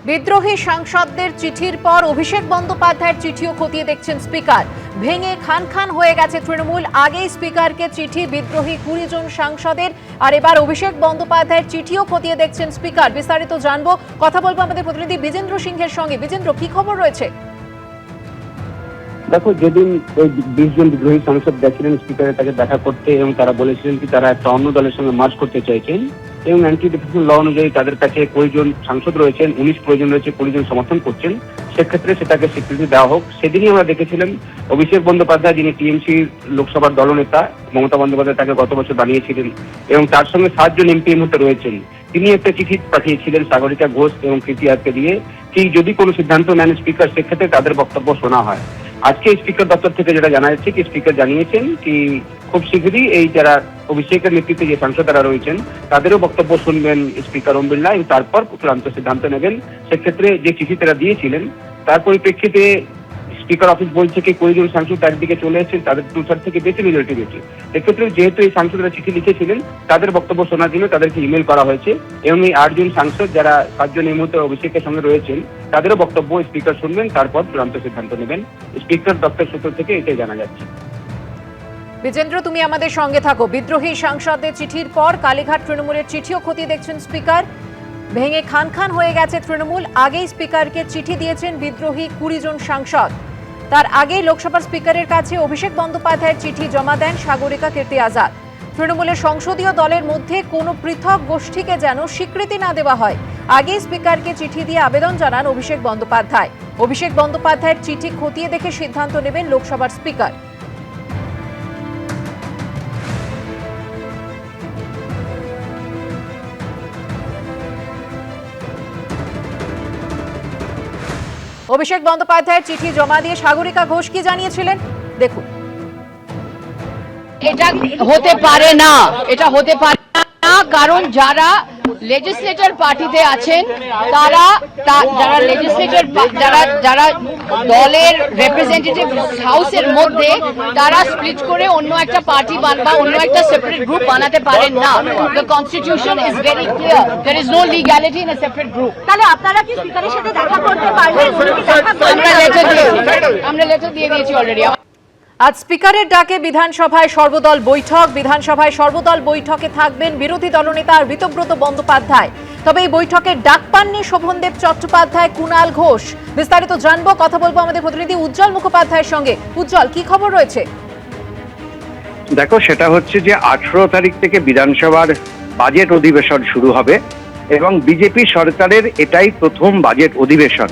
বিদ্রোহী সাংসদদের চিঠির পর অভিষেক বন্দ্যোপাধ্যায়ের চিঠিও খতিয়ে দেখছেন স্পিকার। ভেঙে খান খান হয়ে গেছে তৃণমূল। আগেই স্পিকারকে চিঠি বিদ্রোহী 20 জন সাংসদের, আর এবার অভিষেক বন্দ্যোপাধ্যায়ের চিঠিও খতিয়ে দেখছেন স্পিকার। বিস্তারিত জানবো, কথা বলবো আমাদের প্রতিনিধি বিজেন্দ্র সিংহের সঙ্গে। বিজেন্দ্র, কি খবর রয়েছে? দেখো, যেদিন ওই 20 জন বিদ্রোহী সাংসদ গেছিলেন স্পিকারের কাছে দেখা করতে এবং তারা বলেছিলেন কি তারা একটা অন্য দলের সঙ্গে মার্চ করতে চাইছেন এবং অ্যান্টি ডিফেকশন ল অনুযায়ী তাদের কাছে 20 জন সাংসদ রয়েছেন, 19 প্রয়োজন রয়েছে, 20 জন সমর্থন করছেন, সেক্ষেত্রে সেটাকে স্বীকৃতি দেওয়া হোক। সেদিনই আমরা দেখেছিলাম অভিষেক বন্দ্যোপাধ্যায়, যিনি টিএমসি লোকসভার দলনেতা, মমতা বন্দ্যোপাধ্যায় তাকে গত বছর বানিয়েছিলেন এবং তার সঙ্গে 7 জন এমপি মধ্যে রয়েছেন, তিনি একটা চিঠি পাঠিয়েছিলেন সাগরিকা ঘোষ এবং কৃতি আজকে দিয়ে কি যদি কোনো সিদ্ধান্ত নেন স্পিকার, সেক্ষেত্রে তাদের বক্তব্য শোনা হয়। আজকে স্পিকার দপ্তর থেকে যেটা জানা যাচ্ছে কি স্পিকার জানিয়েছেন কি খুব শীঘ্রই এই যারা অভিষেকের নেতৃত্বে যে সাংসদরা রয়েছেন তাদেরও বক্তব্য শুনবেন স্পিকার ওম বিড়লা এবং তারপর চূড়ান্ত সিদ্ধান্ত নেবেন। সেক্ষেত্রে যে চিঠি তারা দিয়েছিলেন তার পরিপ্রেক্ষিতে স্পিকার অফিস বলছে কি 20 জন সাংসদ তার দিকে চলে এসেছেন, তাদের 2/3 থেকে বেশি মেজরিটি রয়েছে। এক্ষেত্রে যেহেতু এই সাংসদরা চিঠি লিখেছিলেন তাদের বক্তব্য শোনার জন্য তাদেরকে ইমেল করা হয়েছে এবং এই 8 জন সাংসদ যারা 7 জন এই মুহূর্তে অভিষেকের সঙ্গে রয়েছেন তাদেরও বক্তব্য স্পিকার শুনবেন, তারপর চূড়ান্ত সিদ্ধান্ত নেবেন। স্পিকার দপ্তর সূত্র থেকে এটাই জানা যাচ্ছে। বিজেন্দ্র, তুমি আমাদের সঙ্গে থাকো। বিদ্রোহী সাংসদদের চিঠির পর কালীঘাট তৃণমূলের চিঠিও খতিয়ে দেখছেন স্পিকার। ভেঙে খান খান হয়ে গেছে তৃণমূল। আগেই স্পিকারকে চিঠি দিয়েছেন বিদ্রোহী 20 জন সাংসদ। তার আগেই লোকসভার স্পিকারের কাছে অভিষেক বন্দ্যোপাধ্যায়ের চিঠি জমা দেন সাগরিকা কীর্তি আজাদ। তৃণমূলের সংসদীয় দলের মধ্যে কোনো পৃথক গোষ্ঠীকে যেন স্বীকৃতি না দেওয়া হয়, আগেই স্পিকারকে চিঠি দিয়ে আবেদন জানান অভিষেক বন্দ্যোপাধ্যায়। অভিষেক বন্দ্যোপাধ্যায়ের চিঠি খতিয়ে দেখে সিদ্ধান্ত নেবেন লোকসভার স্পিকার। অভিষেক বন্দ্যোপাধ্যায়ের চিঠি জমা দিয়ে সাগরিকা ঘোষ কি জানিয়েছিলেন দেখুন। এটা হতে পারে না, এটা হতে পারে না, কারণ যারা লেজিসলেটর পার্টিতে আছেন তারা যারা লেজিসলেটর যারা দলের রিপ্রেজেন্টেটিভ হাউসের মধ্যে তারা স্প্লিট করে অন্য একটা পার্টি বা অন্য একটা সেপারেট গ্রুপ বানাতে পারেন না। The constitution is very clear, there is no legality in a separate group. তাহলে আপনারা কি স্পিকারের সাথে দেখা করতে পারবেন? আমরা লেটার দিয়ে দিয়েছি অলরেডি। আজ স্পিকারের ডাকে বিধানসভায় সর্বদল বৈঠক। বিধানসভায় সর্বদল বৈঠকে থাকবেন বিরোধী দলনেতা ঋতব্রত বন্দ্যোপাধ্যায়। তবে এই বৈঠকে ডাক পাননি শোভনদেব চট্টোপাধ্যায়, কুণাল ঘোষ। বিস্তারিত জানবো, কথা বলবো আমাদের প্রতিনিধি উজ্জ্বল মুখোপাধ্যায়ের সঙ্গে। উজ্জ্বল, কি খবর রয়েছে? দেখো, সেটা হচ্ছে যে 18 তারিখ থেকে বিধানসভার বাজেট অধিবেশন শুরু হবে এবং বিজেপি সরকারের এটাই প্রথম বাজেট অধিবেশন।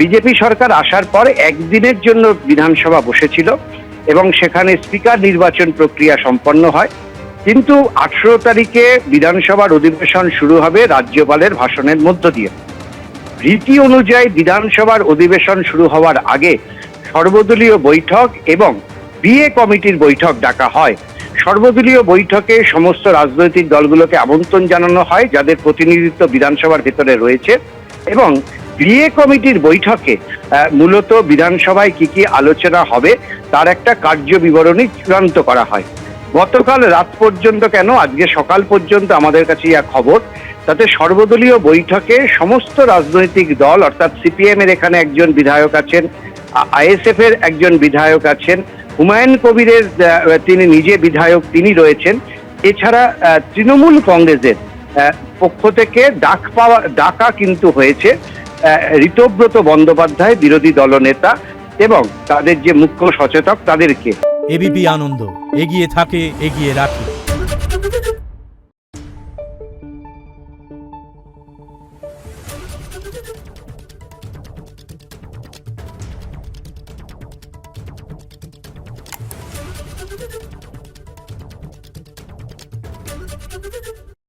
বিজেপি সরকার আসার পর একদিনের জন্য বিধানসভা বসেছিল এবং সেখানে স্পিকার নির্বাচন প্রক্রিয়া সম্পন্ন হয়, কিন্তু 18 তারিখে বিধানসভার অধিবেশন শুরু হবে রাজ্যপালের ভাষণের মধ্য দিয়ে। রীতি অনুযায়ী বিধানসভার অধিবেশন শুরু হওয়ার আগে সর্বদলীয় বৈঠক এবং বিএ কমিটির বৈঠক ডাকা হয়। সর্বদলীয় বৈঠকে সমস্ত রাজনৈতিক দলগুলোকে আমন্ত্রণ জানানো হয় যাদের প্রতিনিধিত্ব বিধানসভার ভেতরে রয়েছে এবং বিএ কমিটির বৈঠকে মূলত বিধানসভায় কি কি আলোচনা হবে তার একটা কার্য বিবরণী চূড়ান্ত করা হয়। গতকাল রাত পর্যন্ত, কেন আজকে সকাল পর্যন্ত আমাদের কাছে যা খবর, তাতে সর্বদলীয় বৈঠকে সমস্ত রাজনৈতিক দল, অর্থাৎ সিপিএম এর এখানে একজন বিধায়ক আছেন, আইএসএফ এর একজন বিধায়ক আছেন, হুমায়ুন কবিরের তিনি নিজে বিধায়ক তিনি রয়েছেন, এছাড়া তৃণমূল কংগ্রেসের পক্ষ থেকে ডাকা কিন্তু হয়েছে ঋতব্রত বন্দ্যোপাধ্যায় বিরোধী দলনেতা এবং তাদের যে মুখ্য সচেতক তাদেরকে। এবিপি আনন্দ, এগিয়ে থাকে, এগিয়ে রাখে।